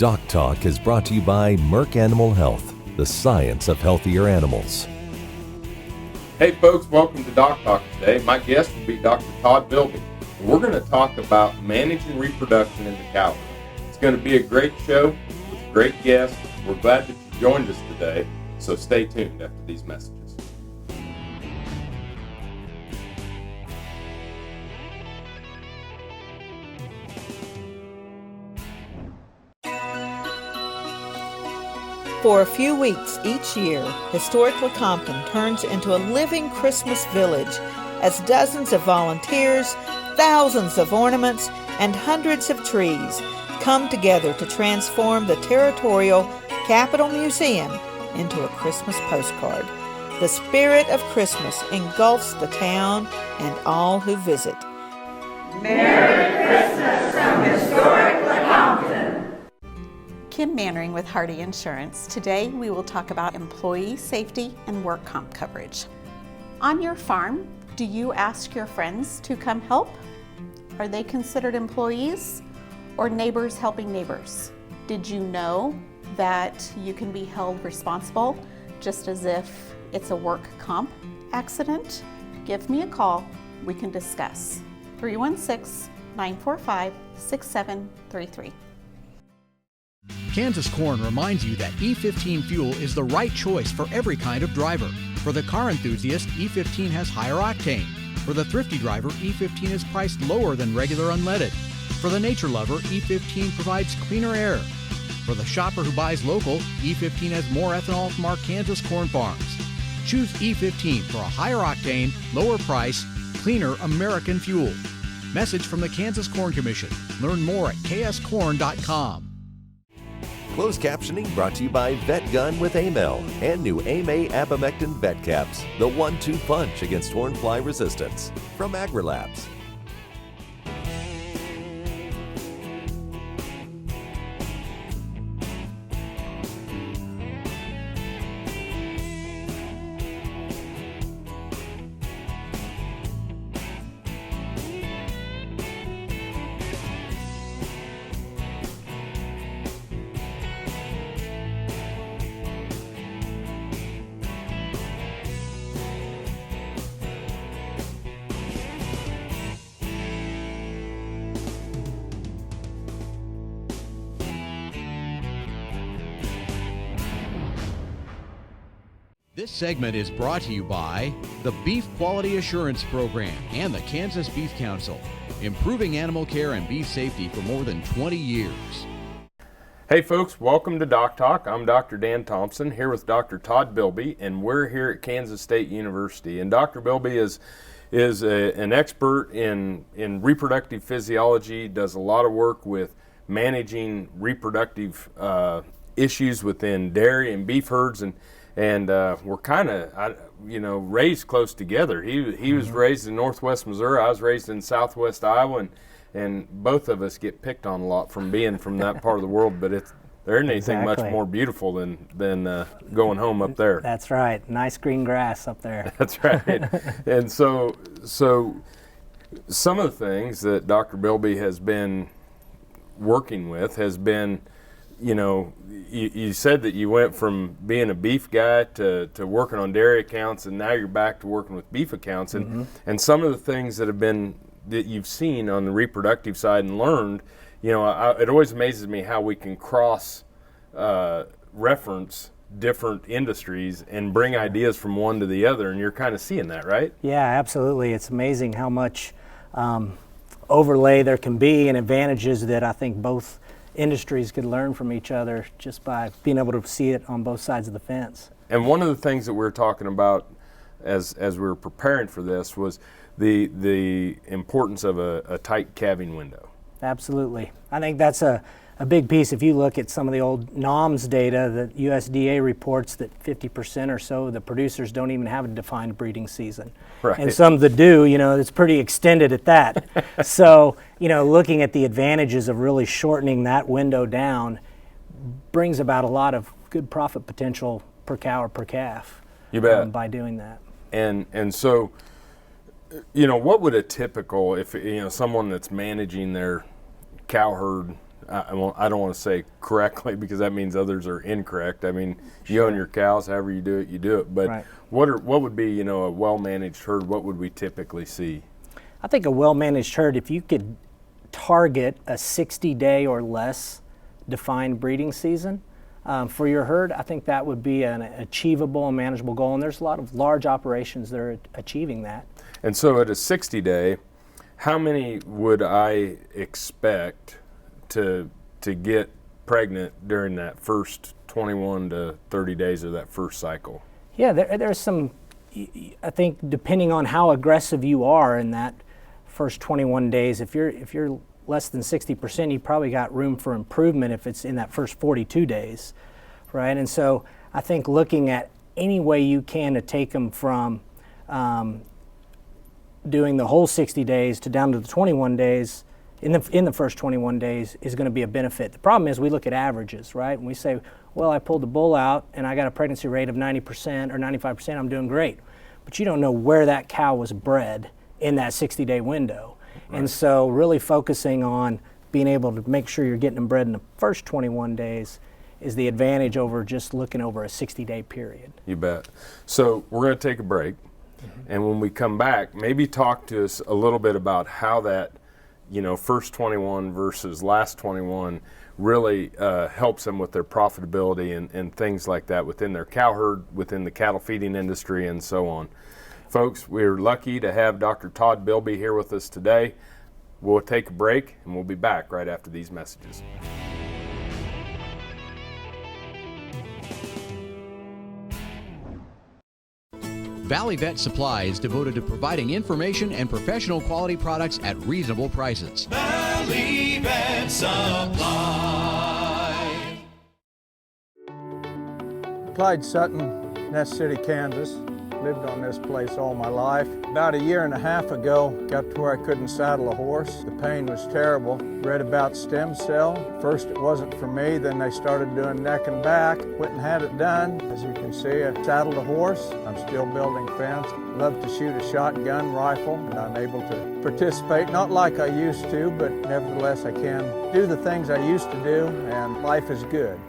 DocTalk is brought to you by Merck Animal Health, the science of healthier animals. Hey folks, welcome to DocTalk today. My guest will be Dr. Todd Bilby. We're going to talk about managing reproduction in the cow herd. It's going to be a great show with a great guest. We're glad that you joined us today, so stay tuned after these messages. For a few weeks each year, historic Lecompton turns into a living Christmas village as dozens of volunteers, thousands of ornaments, and hundreds of trees come together to transform the Territorial Capitol Museum into a Christmas postcard. The spirit of Christmas engulfs the town and all who visit. Merry Christmas from historic Lecompton. Kim Mannering with Hardy Insurance. Today we will talk about employee safety and work comp coverage. On your farm, do you ask your friends to come help? Are they considered employees or neighbors helping neighbors? Did you know that you can be held responsible just as if it's a work comp accident? Give me a call, we can discuss. 316-945-6733. Kansas Corn reminds you that E15 fuel is the right choice for every kind of driver. For the car enthusiast, E15 has higher octane. For the thrifty driver, E15 is priced lower than regular unleaded. For the nature lover, E15 provides cleaner air. For the shopper who buys local, E15 has more ethanol from our Kansas corn farms. Choose E15 for a higher octane, lower price, cleaner American fuel. Message from the Kansas Corn Commission. Learn more at kscorn.com. Closed captioning brought to you by Vet Gun with Amel and new AMA Abamectin Vet Caps, the 1-2 punch against hornfly resistance from AgriLabs. This segment is brought to you by the Beef Quality Assurance Program and the Kansas Beef Council, improving animal care and beef safety for more than 20 years. Hey folks, welcome to Doc Talk. I'm Dr. Dan Thompson here with Dr. Todd Bilby, and we're here at Kansas State University. And Dr. Bilby is an expert in reproductive physiology, does a lot of work with managing reproductive issues within dairy and beef herds, and we're kind of, raised close together. He was raised in Northwest Missouri. I was raised in Southwest Iowa, and both of us get picked on a lot from being from that part of the world. But there isn't anything much more beautiful than going home up there. That's right. Nice green grass up there. That's right. And so some of the things that Dr. Bilby has been working with has been, you said that you went from being a beef guy to working on dairy accounts, and now you're back to working with beef accounts. And some of the things that you've seen on the reproductive side and learned, it always amazes me how we can cross reference different industries and bring ideas from one to the other, and you're kind of seeing that, right? Yeah, absolutely. It's amazing how much overlay there can be and advantages that I think both industries could learn from each other just by being able to see it on both sides of the fence. And one of the things that we were talking about as we were preparing for this was the importance of a tight calving window. Absolutely. I think that's a big piece. If you look at some of the old NOMS data, the USDA reports that 50% or so of the producers don't even have a defined breeding season. Right. And some that do, it's pretty extended at that. So, looking at the advantages of really shortening that window down brings about a lot of good profit potential per cow or per calf. You bet. By doing that. And so, what would a typical, if someone that's managing their cow herd I don't want to say correctly because that means others are incorrect. I mean, you own your cows, however you do it. But right. what would be, a well-managed herd? What would we typically see? I think a well-managed herd, if you could target a 60-day or less defined breeding season for your herd, I think that would be an achievable and manageable goal. And there's a lot of large operations that are achieving that. And so at a 60-day, how many would I expect to get pregnant during that first 21 to 30 days of that first cycle? Yeah, there's some, I think, depending on how aggressive you are in that first 21 days, if you're less than 60%, you probably got room for improvement if it's in that first 42 days, right? And so I think looking at any way you can to take them from doing the whole 60 days to down to the 21 days in the first 21 days is going to be a benefit. The problem is we look at averages, right? And we say, well, I pulled the bull out and I got a pregnancy rate of 90% or 95%, I'm doing great. But you don't know where that cow was bred in that 60-day window. Right. And so really focusing on being able to make sure you're getting them bred in the first 21 days is the advantage over just looking over a 60-day period. You bet. So we're going to take a break. And when we come back, maybe talk to us a little bit about how that, first 21 versus last 21 really helps them with their profitability and things like that within their cow herd, within the cattle feeding industry, and so on. Folks, we're lucky to have Dr. Todd Bilby here with us today. We'll take a break, and we'll be back right after these messages. Valley Vet Supply is devoted to providing information and professional quality products at reasonable prices. Valley Vet Supply. Clyde Sutton, Nest City, Kansas. Lived on this place all my life. About a year and a half ago, got to where I couldn't saddle a horse. The pain was terrible. Read about stem cell. First it wasn't for me, then they started doing neck and back. Went and had it done. As you can see, I saddled a horse. I'm still building fence. Love to shoot a shotgun rifle, and I'm able to participate, not like I used to, but nevertheless I can do the things I used to do, and life is good.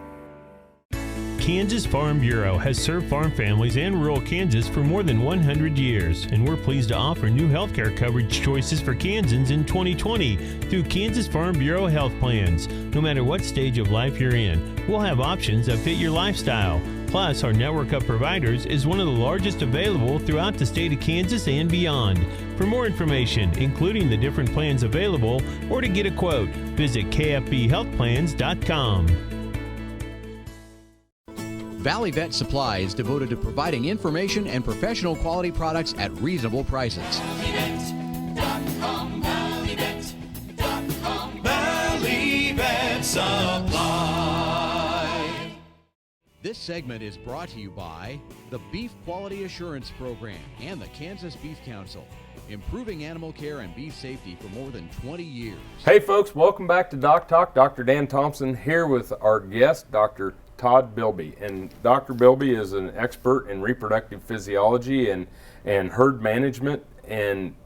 Kansas Farm Bureau has served farm families and rural Kansas for more than 100 years, and we're pleased to offer new healthcare coverage choices for Kansans in 2020 through Kansas Farm Bureau health plans. No matter what stage of life you're in, we'll have options that fit your lifestyle. Plus, our network of providers is one of the largest available throughout the state of Kansas and beyond. For more information, including the different plans available, or to get a quote, visit kfbhealthplans.com. Valley Vet Supply is devoted to providing information and professional quality products at reasonable prices. ValleyVet.com, ValleyVet.com, Valley Vet Supply. This segment is brought to you by the Beef Quality Assurance Program and the Kansas Beef Council, improving animal care and beef safety for more than 20 years. Hey folks, welcome back to DocTalk. Dr. Dan Thompson here with our guest, Dr. Todd Bilby. And Dr. Bilby is an expert in reproductive physiology and herd management. And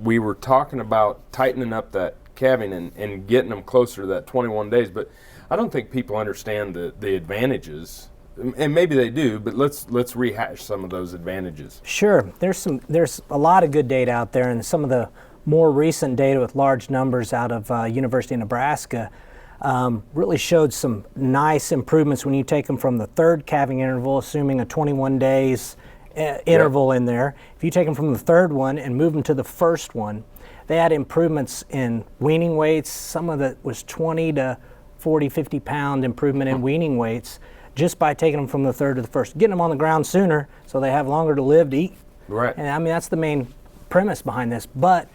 we were talking about tightening up that calving and getting them closer to that 21 days. But I don't think people understand the advantages. And maybe they do, but let's rehash some of those advantages. Sure. There's a lot of good data out there, and some of the more recent data with large numbers out of University of Nebraska really showed some nice improvements when you take them from the third calving interval, assuming a 21 days interval in there. If you take them from the third one and move them to the first one, they had improvements in weaning weights. Some of it was 20 to 40, 50 pound improvement in weaning weights just by taking them from the third to the first, getting them on the ground sooner so they have longer to live to eat. Right. And I mean, that's the main premise behind this. But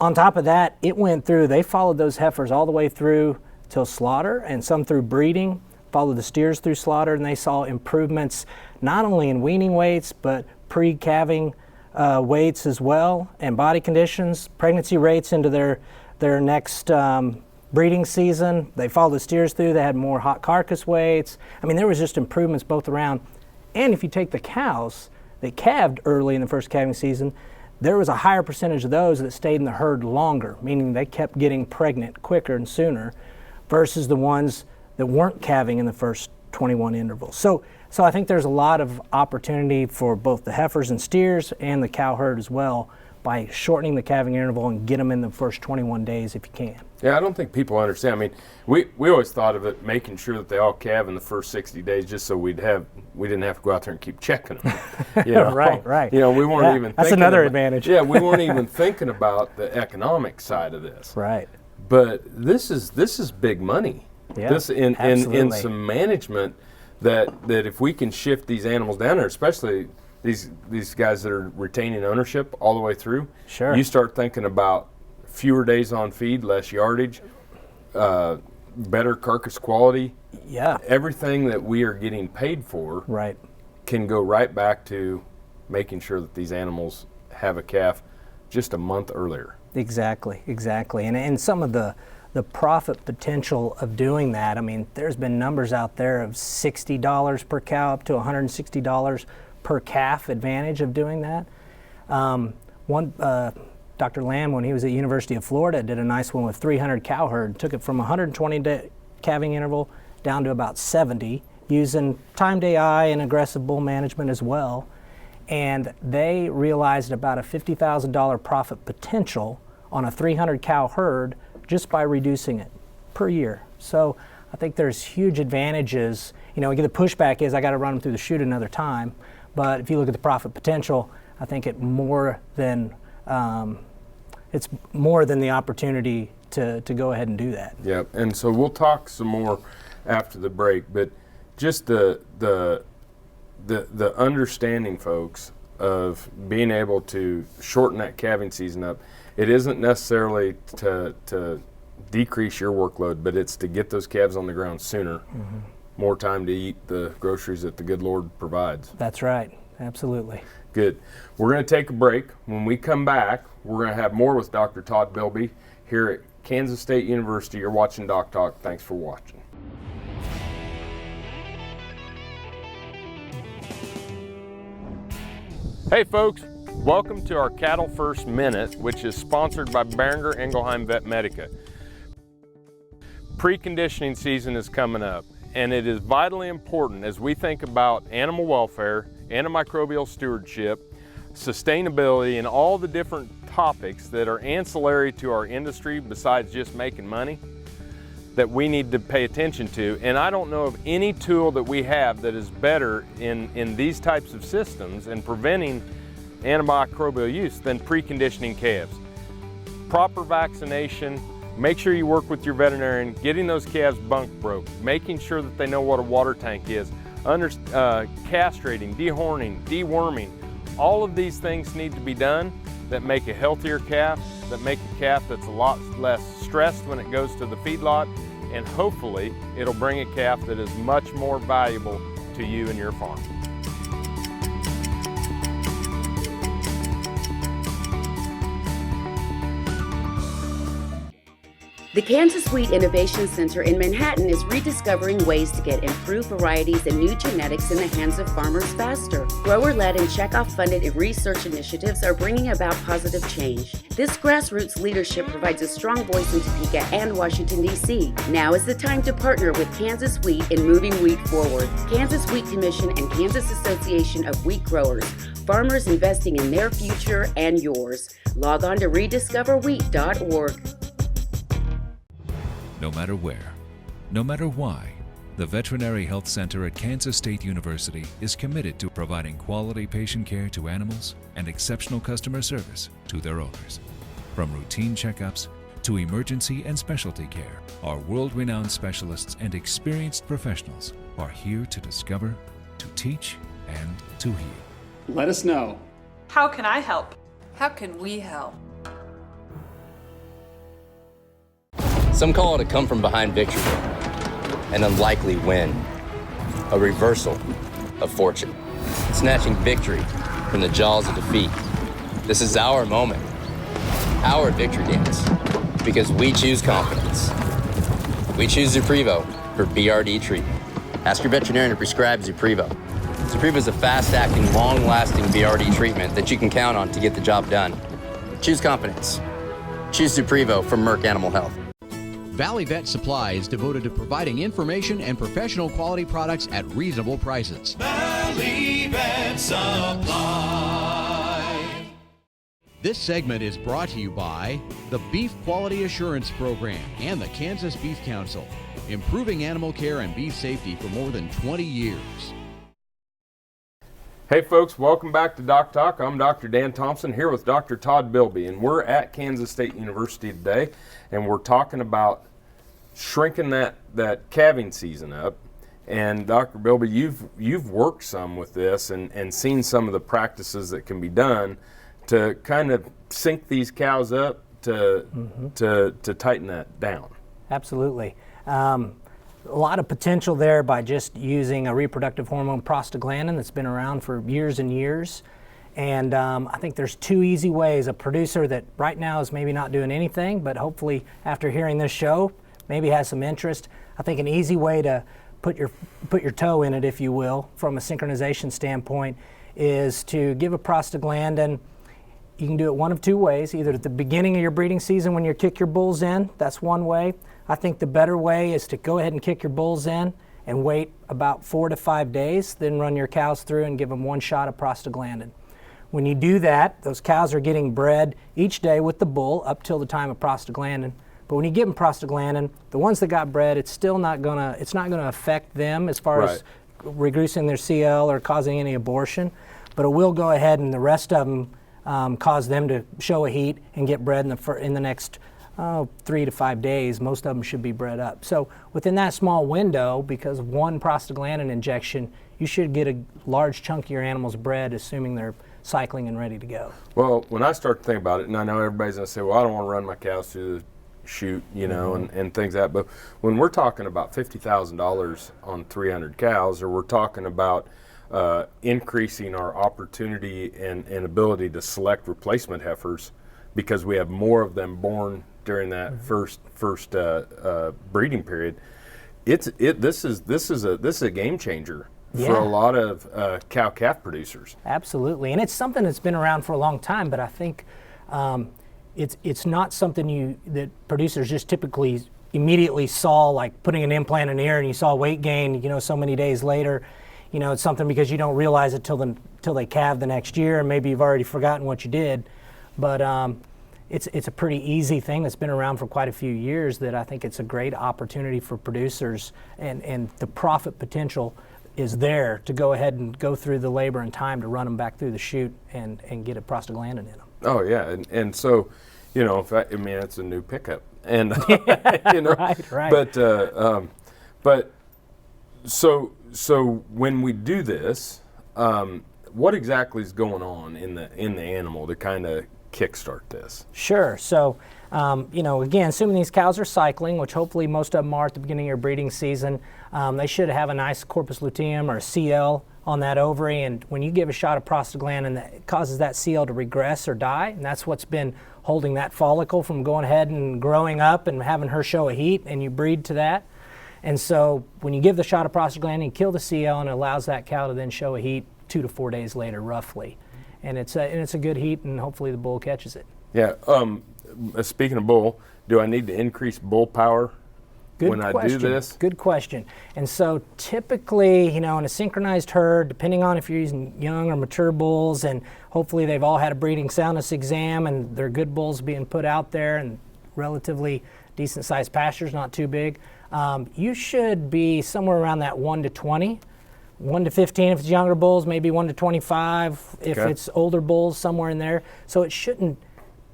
on top of that, they followed those heifers all the way through till slaughter, and some through breeding, followed the steers through slaughter, and they saw improvements not only in weaning weights, but pre-calving weights as well, and body conditions, pregnancy rates into their next breeding season. They followed the steers through, they had more hot carcass weights. I mean, there was just improvements both around. And if you take the cows that calved early in the first calving season, there was a higher percentage of those that stayed in the herd longer, meaning they kept getting pregnant quicker and sooner, versus the ones that weren't calving in the first 21 intervals. So I think there's a lot of opportunity for both the heifers and steers and the cow herd as well by shortening the calving interval and get them in the first 21 days if you can. Yeah, I don't think people understand. I mean, we always thought of it making sure that they all calve in the first 60 days just so we didn't have to go out there and keep checking them. You know? Right. You know, we weren't even that's thinking another about, advantage. Yeah, we weren't even thinking about the economic side of this. Right. But this is big money. Yeah, this in absolutely. some management that if we can shift these animals down there, especially these guys that are retaining ownership all the way through. Sure. You start thinking about fewer days on feed, less yardage, better carcass quality. Yeah. Everything that we are getting paid for Right. can go right back to making sure that these animals have a calf just a month earlier. Exactly. And some of the profit potential of doing that, I mean, there's been numbers out there of $60 per cow up to $160 per calf advantage of doing that. Dr. Lamb, when he was at University of Florida, did a nice one with 300 cow herd, took it from 120 day calving interval down to about 70, using timed AI and aggressive bull management as well. And they realized about a $50,000 profit potential on a 300 cow herd just by reducing it per year. So I think there's huge advantages. You know, the pushback is I got to run them through the chute another time. But if you look at the profit potential, I think it's more than the opportunity to go ahead and do that. Yeah, and so we'll talk some more after the break, but just the understanding, folks, of being able to shorten that calving season up. It isn't necessarily to decrease your workload, but it's to get those calves on the ground sooner. Mm-hmm. More time to eat the groceries that the good Lord provides. That's right. Absolutely. Good. We're going to take a break. When we come back, we're going to have more with Dr. Todd Bilby here at Kansas State University. You're watching DocTalk. Thanks for watching. Hey folks, welcome to our Cattle First Minute, which is sponsored by Behringer Ingelheim Vet Medica. Preconditioning season is coming up, and it is vitally important as we think about animal welfare, antimicrobial stewardship, sustainability, and all the different topics that are ancillary to our industry besides just making money that we need to pay attention to. And I don't know of any tool that we have that is better in these types of systems and preventing antimicrobial use than preconditioning calves. Proper vaccination, make sure you work with your veterinarian, getting those calves bunk broke, making sure that they know what a water tank is, castrating, dehorning, deworming. All of these things need to be done that make a healthier calf, that make a calf that's a lot less stressed when it goes to the feedlot, and hopefully it'll bring a calf that is much more valuable to you and your farm. The Kansas Wheat Innovation Center in Manhattan is rediscovering ways to get improved varieties and new genetics in the hands of farmers faster. Grower-led and checkoff-funded research initiatives are bringing about positive change. This grassroots leadership provides a strong voice in Topeka and Washington, D.C. Now is the time to partner with Kansas Wheat in moving wheat forward. Kansas Wheat Commission and Kansas Association of Wheat Growers. Farmers investing in their future and yours. Log on to rediscoverwheat.org. No matter where, no matter why, the Veterinary Health Center at Kansas State University is committed to providing quality patient care to animals and exceptional customer service to their owners. From routine checkups to emergency and specialty care, our world-renowned specialists and experienced professionals are here to discover, to teach, and to heal. Let us know. How can I help? How can we help? Some call it a come-from-behind victory, an unlikely win, a reversal of fortune, snatching victory from the jaws of defeat. This is our moment, our victory dance, because we choose confidence. We choose Zuprevo for BRD treatment. Ask your veterinarian to prescribe Zuprevo. Zuprevo is a fast-acting, long-lasting BRD treatment that you can count on to get the job done. Choose confidence. Choose Zuprevo from Merck Animal Health. Valley Vet Supply is devoted to providing information and professional quality products at reasonable prices. Valley Vet Supply. This segment is brought to you by the Beef Quality Assurance Program and the Kansas Beef Council, improving animal care and beef safety for more than 20 years. Hey folks, welcome back to DocTalk. I'm Dr. Dan Thompson here with Dr. Todd Bilby, and we're at Kansas State University today, and we're talking about shrinking that calving season up. And Dr. Bilby, you've worked some with this and seen some of the practices that can be done to kind of sync these cows up to tighten that down. Absolutely. A lot of potential there by just using a reproductive hormone, prostaglandin, that's been around for years and years. And I think there's two easy ways. A producer that right now is maybe not doing anything, but hopefully after hearing this show, maybe has some interest. I think an easy way to put your toe in it, if you will, from a synchronization standpoint, is to give a prostaglandin. You can do it one of two ways, either at the beginning of your breeding season when you kick your bulls in, that's one way. I think the better way is to go ahead and kick your bulls in and wait about 4 to 5 days, then run your cows through and give them one shot of prostaglandin. When you do that, those cows are getting bred each day with the bull up till the time of prostaglandin. But when you give them prostaglandin, the ones that got bred, it's not gonna affect them as far as reducing their CL or causing any abortion, but it will go ahead and the rest of them cause them to show a heat and get bred in the next 3 to 5 days. Most of them should be bred up. So within that small window, because of one prostaglandin injection, you should get a large chunk of your animals bred, assuming they're cycling and ready to go. Well, when I start to think about it, and I know everybody's going to say, well, I don't want to run my cows through the chute, you know, and things like that, but when we're talking about $50,000 on 300 cows, or we're talking about increasing our opportunity and ability to select replacement heifers because we have more of them born during that first breeding period, this is a game changer for a lot of cow-calf producers. Absolutely, and it's something that's been around for a long time, but I think it's not something that producers just typically immediately saw, like putting an implant in the ear and you saw weight gain, you know, so many days later. You know, it's something because you don't realize it till they calve the next year, and maybe you've already forgotten what you did. But it's a pretty easy thing that's been around for quite a few years that I think it's a great opportunity for producers, and the profit potential is there to go ahead and go through the labor and time to run them back through the chute and get a prostaglandin in them. Oh yeah, and so, you know, I mean, it's a new pickup, and you know, right. But so when we do this, what exactly is going on in the animal to kind of kickstart this? Sure. So, you know, again, assuming these cows are cycling, which hopefully most of them are at the beginning of your breeding season, they should have a nice corpus luteum or CL on that ovary, and when you give a shot of prostaglandin, that causes that CL to regress or die, and that's what's been holding that follicle from going ahead and growing up and having her show a heat, and you breed to that. And so when you give the shot of prostaglandin, you kill the CL, and it allows that cow to then show a heat 2 to 4 days later, roughly. And it's a good heat, and hopefully the bull catches it. Yeah. Speaking of bull, do I need to increase bull power when I do this? Good question. And so typically, you know, in a synchronized herd, depending on if you're using young or mature bulls, and hopefully they've all had a breeding soundness exam and they're good bulls being put out there and relatively decent sized pastures, not too big, you should be somewhere around that 1 to 20. 1 to 15 if it's younger bulls, maybe 1 to 25 if it's older bulls, somewhere in there. So it shouldn't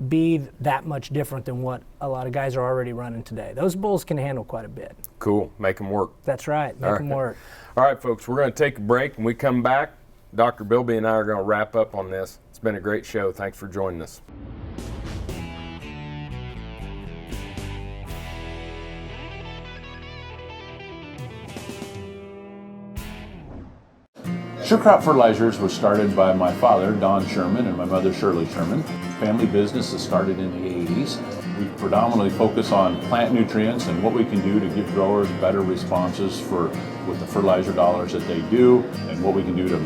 be that much different than what a lot of guys are already running today. Those bulls can handle quite a bit. Cool. Make them work. That's right. Make them work. All right, folks, we're going to take a break. When we come back, Dr. Bilby and I are going to wrap up on this. It's been a great show. Thanks for joining us. SureCrop Fertilizers was started by my father, Don Sherman, and my mother, Shirley Sherman. Family business that started in the 80s. We predominantly focus on plant nutrients and what we can do to give growers better responses with the fertilizer dollars that they do, and what we can do to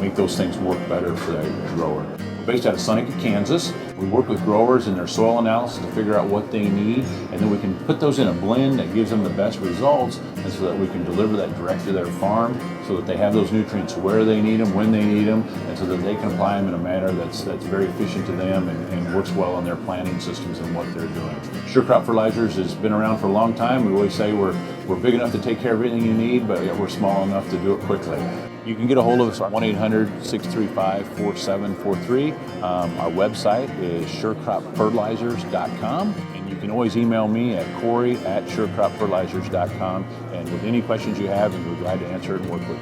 make those things work better for the grower. We're based out of Seneca, Kansas. We work with growers in their soil analysis to figure out what they need, and then we can put those in a blend that gives them the best results, and so that we can deliver that direct to their farm so that they have those nutrients where they need them, when they need them, and so that they can apply them in a manner that's very efficient to them and works well in their planting systems and what they're doing. Sure Crop Fertilizers has been around for a long time. We always say we're big enough to take care of everything you need, but yet we're small enough to do it quickly. You can get a hold of us at 1-800-635-4743. Our website is surecropfertilizers.com, and you can always email me at Corey@surecropfertilizers.com, and with any questions you have, we're glad to answer it and work with you.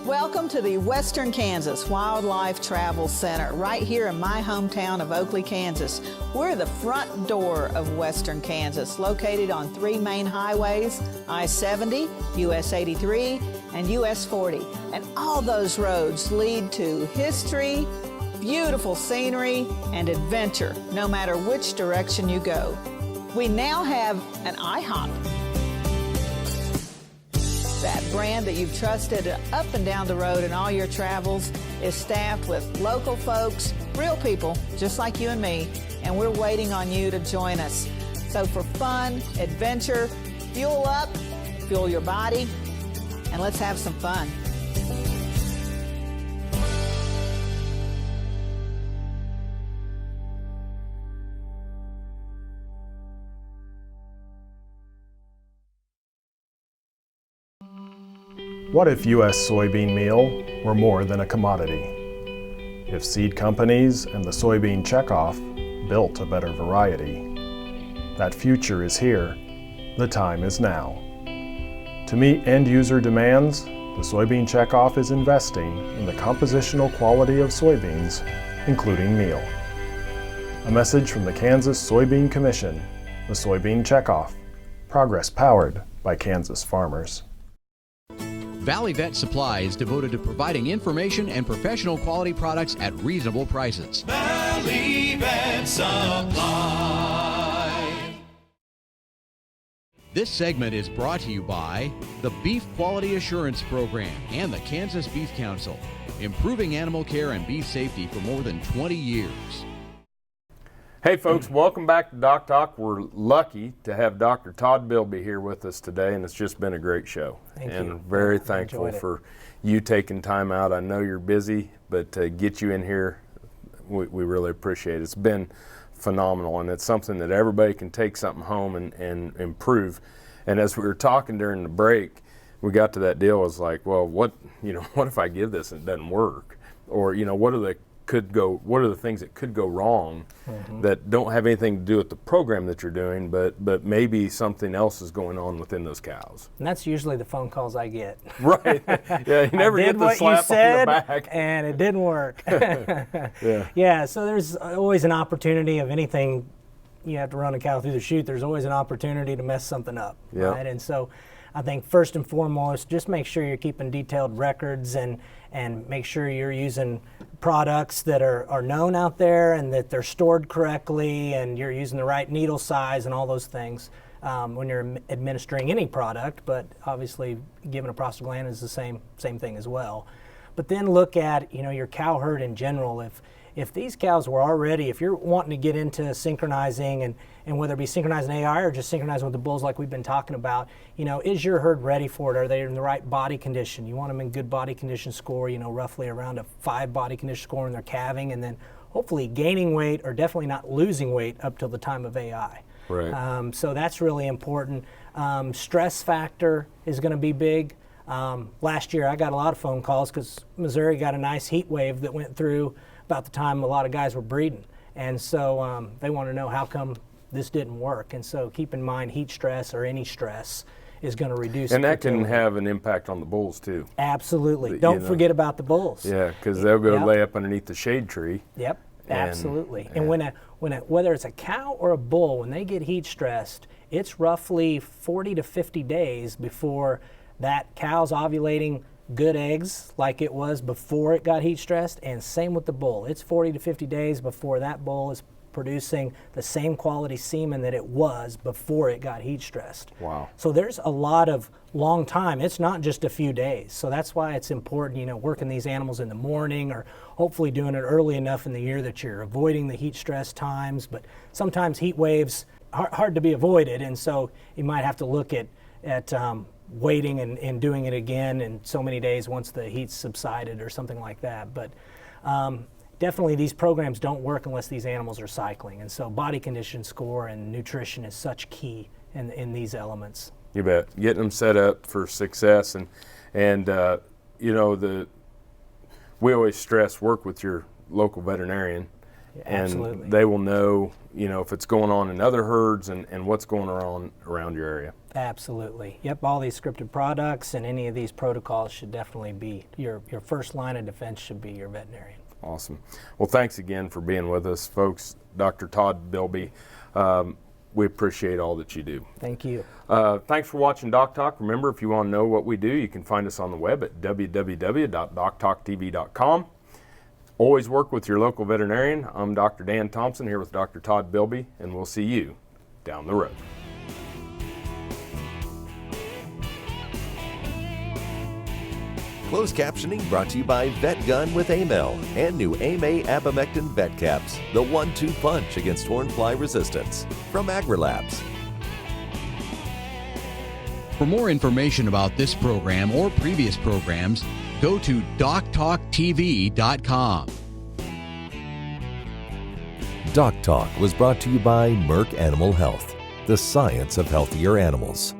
Welcome to the Western Kansas Wildlife Travel Center, right here in my hometown of Oakley, Kansas. We're the front door of Western Kansas, located on 3 main highways, I-70, US 83, and US 40. And all those roads lead to history, beautiful scenery, and adventure, no matter which direction you go. We now have an IHOP. That brand that you've trusted up and down the road in all your travels is staffed with local folks, real people, just like you and me, and we're waiting on you to join us. So for fun, adventure, fuel up, fuel your body, and let's have some fun. What if U.S. soybean meal were more than a commodity? If seed companies and the soybean checkoff built a better variety? That future is here. The time is now. To meet end-user demands, the soybean checkoff is investing in the compositional quality of soybeans, including meal. A message from the Kansas Soybean Commission, the soybean checkoff. Progress powered by Kansas farmers. Valley Vet Supply is devoted to providing information and professional quality products at reasonable prices. Valley Vet Supply. This segment is brought to you by the Beef Quality Assurance Program and the Kansas Beef Council, improving animal care and beef safety for more than 20 years. Hey folks, welcome back to DocTalk. We're lucky to have Dr. Todd Bilby here with us today, and it's just been a great show. Thank and you. Very thankful for you taking time out. I know you're busy, but to get you in here, we really appreciate it. It's been phenomenal, and it's something that everybody can take something home and improve. And as we were talking during the break, we got to that deal. It was like, well, what if I give this and it doesn't work? Or, what are the things that could go wrong that don't have anything to do with the program that you're doing, but maybe something else is going on within those cows? And that's usually the phone calls I get. Right. Yeah, you never get the slap on the back. And it didn't work. Yeah. Yeah, so there's always an opportunity of anything you have to run a cow through the chute. There's always an opportunity to mess something up. Yep. Right? And so I think first and foremost, just make sure you're keeping detailed records and make sure you're using products that are known out there and that they're stored correctly and you're using the right needle size and all those things when you're administering any product, but obviously giving a prostaglandin is the same thing as well. But then look at your cow herd in general. If these cows were already, if you're wanting to get into synchronizing and whether it be synchronizing AI or just synchronizing with the bulls like we've been talking about, is your herd ready for it? Are they in the right body condition? You want them in good body condition score, roughly around a 5 body condition score when they're calving, and then hopefully gaining weight or definitely not losing weight up till the time of AI. Right. So that's really important. Stress factor is going to be big. Last year I got a lot of phone calls because Missouri got a nice heat wave that went through about the time a lot of guys were breeding. And so they want to know how come this didn't work. And so keep in mind heat stress or any stress is going to reduce. And that can have an impact on the bulls too. Absolutely. Don't forget about the bulls. Yeah, because they'll go lay up underneath the shade tree. Yep, absolutely. And whether it's a cow or a bull, when they get heat stressed, it's roughly 40 to 50 days before that cow's ovulating good eggs like it was before it got heat stressed, and same with the bull. It's 40 to 50 days before that bull is producing the same quality semen that it was before it got heat stressed. Wow. So there's a lot of long time. It's not just a few days. So that's why it's important, working these animals in the morning, or hopefully doing it early enough in the year that you're avoiding the heat stress times. But sometimes heat waves are hard to be avoided, and so you might have to look at waiting and doing it again in so many days once the heat's subsided or something like that. But definitely these programs don't work unless these animals are cycling, and so body condition score and nutrition is such key in these elements. You bet. Getting them set up for success, and we always stress work with your local veterinarian, Absolutely. And they will know if it's going on in other herds and what's going on around your area. Absolutely. Yep, all these scripted products and any of these protocols should definitely be your first line of defense should be your veterinarian. Awesome. Well, thanks again for being with us, folks. Dr. Todd Bilby, we appreciate all that you do. Thank you. Thanks for watching DocTalk. Remember, if you want to know what we do, you can find us on the web at www.doctalktv.com. Always work with your local veterinarian. I'm Dr. Dan Thompson here with Dr. Todd Bilby, and we'll see you down the road. Closed captioning brought to you by Vet Gun with Amel and new AMA Abamectin Vet Caps, the 1-2 punch against hornfly resistance, from AgriLabs. For more information about this program or previous programs, go to DocTalkTV.com. DocTalk was brought to you by Merck Animal Health, the science of healthier animals.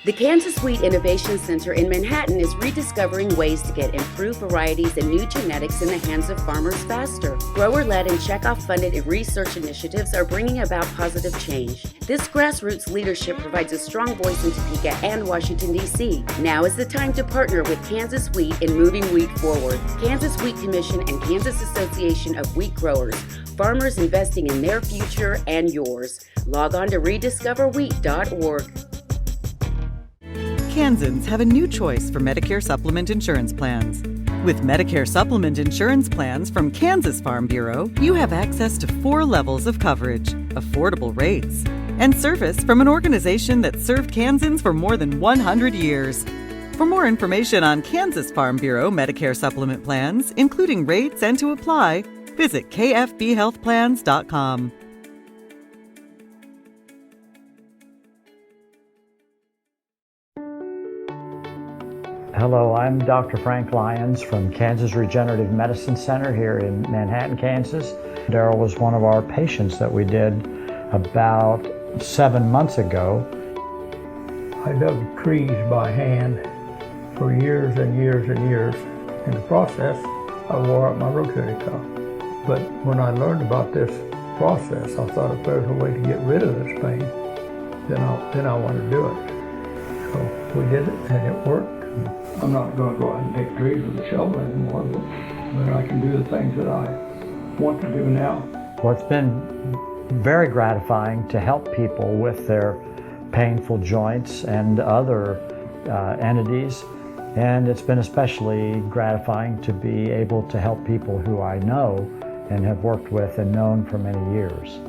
The Kansas Wheat Innovation Center in Manhattan is rediscovering ways to get improved varieties and new genetics in the hands of farmers faster. Grower-led and checkoff-funded research initiatives are bringing about positive change. This grassroots leadership provides a strong voice in Topeka and Washington, D.C. Now is the time to partner with Kansas Wheat in moving wheat forward. Kansas Wheat Commission and Kansas Association of Wheat Growers, farmers investing in their future and yours. Log on to rediscoverwheat.org. Kansans have a new choice for Medicare supplement insurance plans. With Medicare supplement insurance plans from Kansas Farm Bureau, you have access to 4 levels of coverage, affordable rates, and service from an organization that served Kansans for more than 100 years. For more information on Kansas Farm Bureau Medicare supplement plans, including rates and to apply, visit kfbhealthplans.com. Hello, I'm Dr. Frank Lyons from Kansas Regenerative Medicine Center here in Manhattan, Kansas. Daryl was one of our patients that we did about 7 months ago. I dug trees by hand for years and years and years. In the process, I wore out my rotator cuff. But when I learned about this process, I thought if there's a way to get rid of this pain, then I want to do it. So we did it and it worked. I'm not going to go out and take trees with a shovel anymore, but I can do the things that I want to do now. Well, it's been very gratifying to help people with their painful joints and other entities, and it's been especially gratifying to be able to help people who I know and have worked with and known for many years.